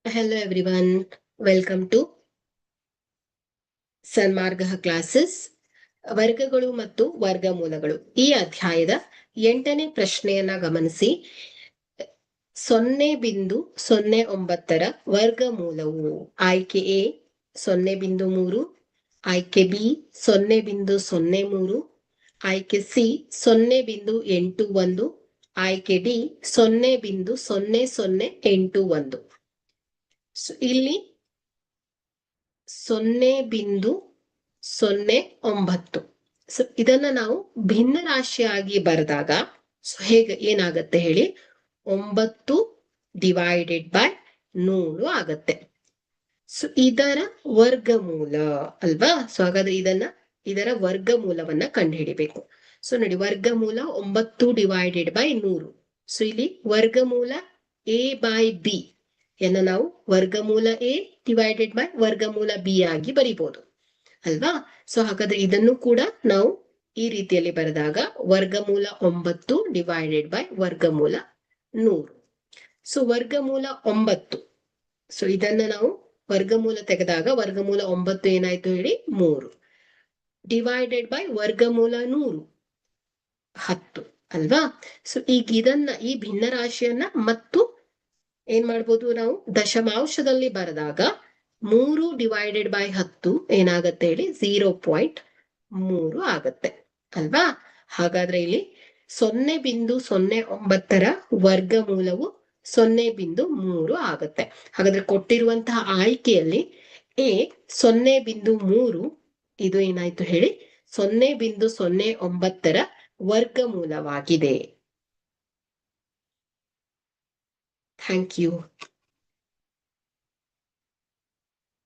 Hello everyone, welcome to Sanmarga classes. ವರ್ಗಗಳು ಮತ್ತು ವರ್ಗಮೂಲಗಳು ಈ ಅಧ್ಯಾಯದ 8ನೇ ಪ್ರಶ್ನೆಯನ್ನ ಗಮನಿಸಿ. 0.09 ವರ್ಗಮೂಲವು ಆಯ್ಕೆ ಎ 0.3, ಆಯ್ಕೆ ಬಿ 0.03, ಆಯ್ಕೆ ಸಿ 0.81, ಆಯ್ಕೆ ಡಿ 0.0081. ಇಲ್ಲಿ 0.09. ಇದನ್ನ ನಾವು ಭಿನ್ನ ರಾಶಿಯಾಗಿ ಬರೆದಾಗ ಹೇಗೆ ಏನಾಗತ್ತೆ ಹೇಳಿ, 9/100 ಆಗತ್ತೆ. ಇದರ ವರ್ಗಮೂಲ ಅಲ್ವಾ. ಹಾಗಾದ್ರೆ ಇದರ ವರ್ಗಮೂಲವನ್ನ ಕಂಡುಹಿಡಿಬೇಕು. ನೋಡಿ, ವರ್ಗಮೂಲ 9/100. ಇಲ್ಲಿ ವರ್ಗಮೂಲ a/b ಯನ್ನು ನಾವು ವರ್ಗಮೂಲ a ಡಿವೈಡೆಡ್ ಬೈ ವರ್ಗಮೂಲ b ಆಗಿ ಬರಿಬಹುದು ಅಲ್ವಾ. ಹಾಗಾದ್ರೆ ಇದನ್ನು ಕೂಡ ನಾವು ಈ ರೀತಿಯಲ್ಲಿ ಬರೆದಾಗ ವರ್ಗಮೂಲ 9 ಡಿವೈಡೆಡ್ ಬೈ ವರ್ಗಮೂಲ 100. ವರ್ಗಮೂಲ 9, ಇದನ್ನ ನಾವು ವರ್ಗಮೂಲ ತೆಗೆದಾಗ ವರ್ಗಮೂಲ 9 ಏನಾಯ್ತು ಹೇಳಿ, 3 ಡಿವೈಡೆಡ್ ಬೈ ವರ್ಗಮೂಲ 100 10 ಅಲ್ವಾ. ಈಗ ಈ ಭಿನ್ನ ರಾಶಿಯನ್ನ ಮತ್ತು ಏನ್ ಮಾಡ್ಬೋದು, ನಾವು ದಶಮಾಂಶದಲ್ಲಿ ಬರೆದಾಗ 3 ಡಿವೈಡೆಡ್ ಬೈ 10 ಏನಾಗತ್ತೆ ಹೇಳಿ, 0.3 ಆಗತ್ತೆ ಅಲ್ವಾ. ಹಾಗಾದ್ರೆ ಇಲ್ಲಿ 0.09 ವರ್ಗಮೂಲವು 0.3 ಆಗತ್ತೆ. ಹಾಗಾದ್ರೆ ಕೊಟ್ಟಿರುವಂತಹ ಆಯ್ಕೆಯಲ್ಲಿ ಎ 0.3 ಇದು ಏನಾಯ್ತು ಹೇಳಿ, 0.09 ವರ್ಗಮೂಲವಾಗಿದೆ. Thank you.